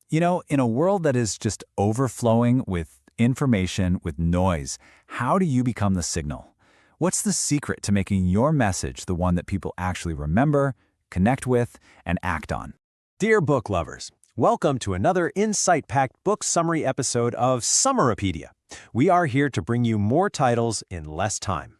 In a world that is just overflowing with information, with noise, how do you become the signal? What's the secret to making your message the one that people actually remember, connect with, and act on? Dear book lovers, welcome to another insight-packed book summary episode of Summaropedia. We are here to bring you more titles in less time.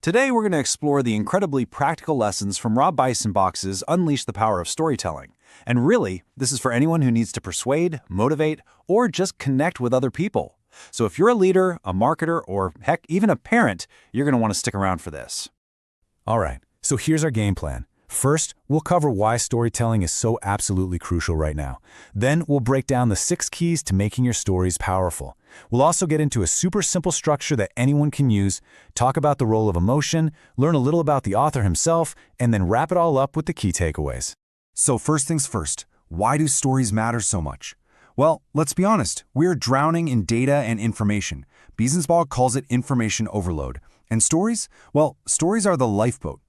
Today, we're going to explore the incredibly practical lessons from Rob Biesenbach's Unleash the Power of Storytelling. And really, this is for anyone who needs to persuade, motivate, or just connect with other people. So if you're a leader, a marketer, or heck, even a parent, you're going to want to stick around for this. All right, so here's our game plan. First, we'll cover why storytelling is so absolutely crucial right now. Then, we'll break down the 6 keys to making your stories powerful. We'll also get into a super simple structure that anyone can use, talk about the role of emotion, learn a little about the author himself, and then wrap it all up with the key takeaways. So first things first, why do stories matter so much? Well, let's be honest, we're drowning in data and information. Biesenbach calls it information overload. And stories? Well, stories are the lifeboat.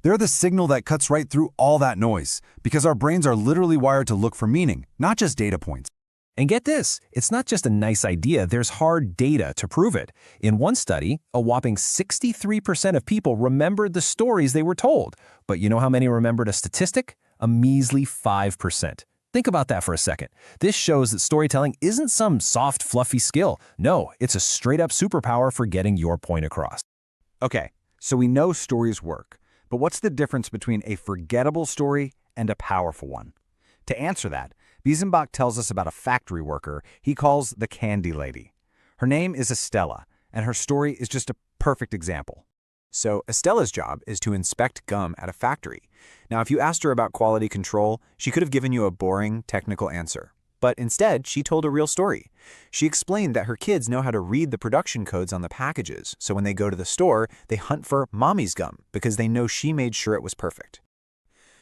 They're the signal that cuts right through all that noise, because our brains are literally wired to look for meaning, not just data points. And get this, it's not just a nice idea, there's hard data to prove it. In one study, a whopping 63% of people remembered the stories they were told. But you know how many remembered a statistic? A measly 5%. Think about that for a second. This shows that storytelling isn't some soft, fluffy skill. No, it's a straight-up superpower for getting your point across. Okay, so we know stories work. But what's the difference between a forgettable story and a powerful one? To answer that, Biesenbach tells us about a factory worker he calls the Candy Lady. Her name is Estella, and her story is just a perfect example. So Estella's job is to inspect gum at a factory. Now, if you asked her about quality control, she could have given you a boring, technical answer. But instead, she told a real story. She explained that her kids know how to read the production codes on the packages, so when they go to the store, they hunt for mommy's gum because they know she made sure it was perfect.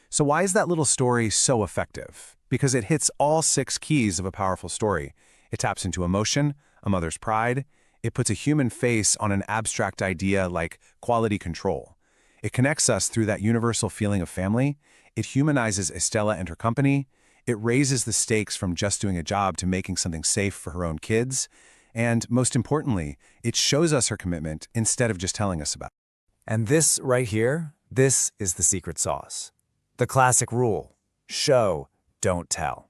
So why is that little story so effective? Because it hits all 6 keys of a powerful story. It taps into emotion, a mother's pride. It puts a human face on an abstract idea like quality control. It connects us through that universal feeling of family. It humanizes Estella and her company. It raises the stakes from just doing a job to making something safe for her own kids. And most importantly, it shows us her commitment instead of just telling us about it. And this right here, this is the secret sauce. The classic rule: show, don't tell.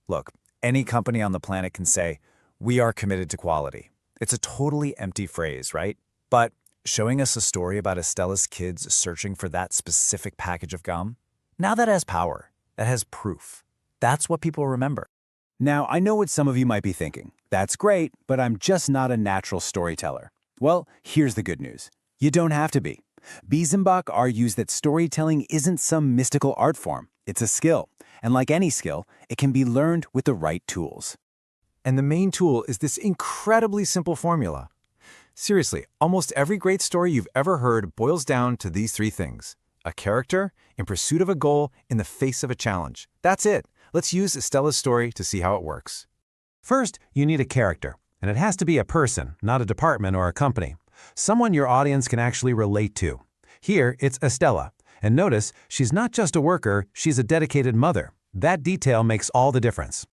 Look, any company on the planet can say, "We are committed to quality." It's a totally empty phrase, right? But showing us a story about Estella's kids searching for that specific package of gum, now that has power, that has proof. That's what people remember. Now, I know what some of you might be thinking. That's great, but I'm just not a natural storyteller. Well, here's the good news. You don't have to be. Biesenbach argues that storytelling isn't some mystical art form. It's a skill. And like any skill, it can be learned with the right tools. And the main tool is this incredibly simple formula. Seriously, almost every great story you've ever heard boils down to these 3 things. A character in pursuit of a goal in the face of a challenge. That's it. Let's use Estella's story to see how it works. First, you need a character, and it has to be a person, not a department or a company. Someone your audience can actually relate to. Here, it's Estella. And notice, she's not just a worker, she's a dedicated mother. That detail makes all the difference.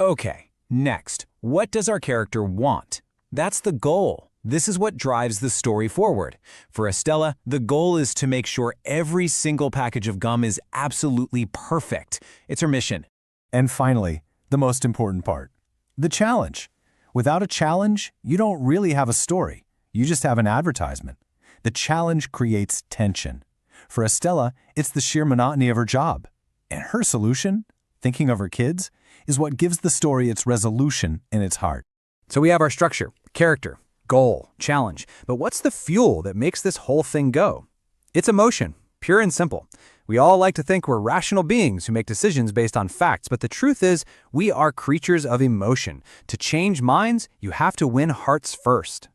Okay, next, what does our character want? That's the goal. This is what drives the story forward. For Estella, the goal is to make sure every single package of gum is absolutely perfect. It's her mission. And finally, the most important part, the challenge. Without a challenge, you don't really have a story. You just have an advertisement. The challenge creates tension. For Estella, it's the sheer monotony of her job. And her solution, thinking of her kids, is what gives the story its resolution in its heart. So we have our structure, character, goal, challenge. But what's the fuel that makes this whole thing go? It's emotion, pure and simple. We all like to think we're rational beings who make decisions based on facts, but the truth is we are creatures of emotion. To change minds, you have to win hearts first.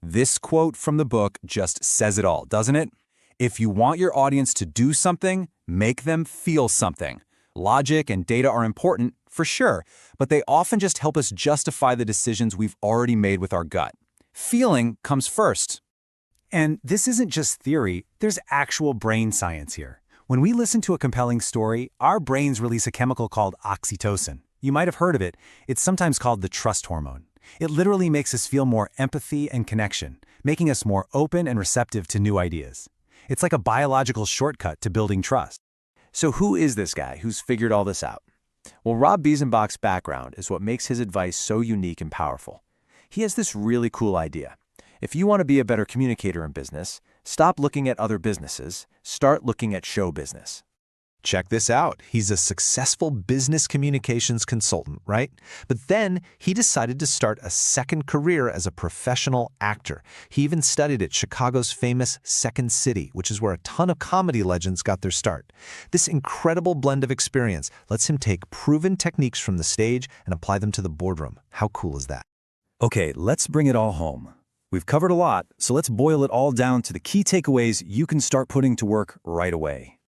This quote from the book just says it all, doesn't it? If you want your audience to do something, make them feel something. Logic and data are important, for sure, but they often just help us justify the decisions we've already made with our gut. Feeling comes first. And this isn't just theory, there's actual brain science here. When we listen to a compelling story, our brains release a chemical called oxytocin. You might have heard of it. It's sometimes called the trust hormone. It literally makes us feel more empathy and connection, making us more open and receptive to new ideas. It's like a biological shortcut to building trust. So who is this guy who's figured all this out? Well, Rob Biesenbach's background is what makes his advice so unique and powerful. He has this really cool idea. If you want to be a better communicator in business, stop looking at other businesses, start looking at show business. Check this out. He's a successful business communications consultant, right? But then he decided to start a second career as a professional actor. He even studied at Chicago's famous Second City, which is where a ton of comedy legends got their start. This incredible blend of experience lets him take proven techniques from the stage and apply them to the boardroom. How cool is that? Okay, let's bring it all home. We've covered a lot, so let's boil it all down to the key takeaways you can start putting to work right away.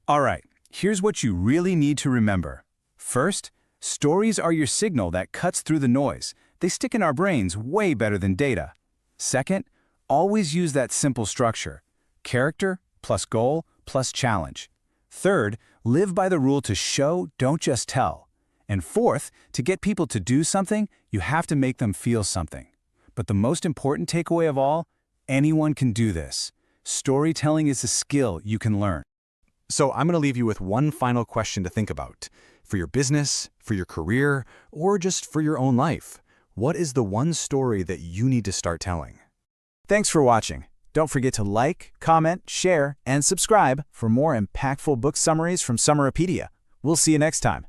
All right, here's what you really need to remember. First, stories are your signal that cuts through the noise. They stick in our brains way better than data. Second, always use that simple structure: character plus goal plus challenge. Third, live by the rule to show, don't just tell. And fourth, to get people to do something, you have to make them feel something. But the most important takeaway of all, anyone can do this. Storytelling is a skill you can learn. So I'm going to leave you with one final question to think about. For your business, for your career, or just for your own life, what is the one story that you need to start telling? Thanks for watching. Don't forget to like, comment, share, and subscribe for more impactful book summaries from Summaropedia. We'll see you next time.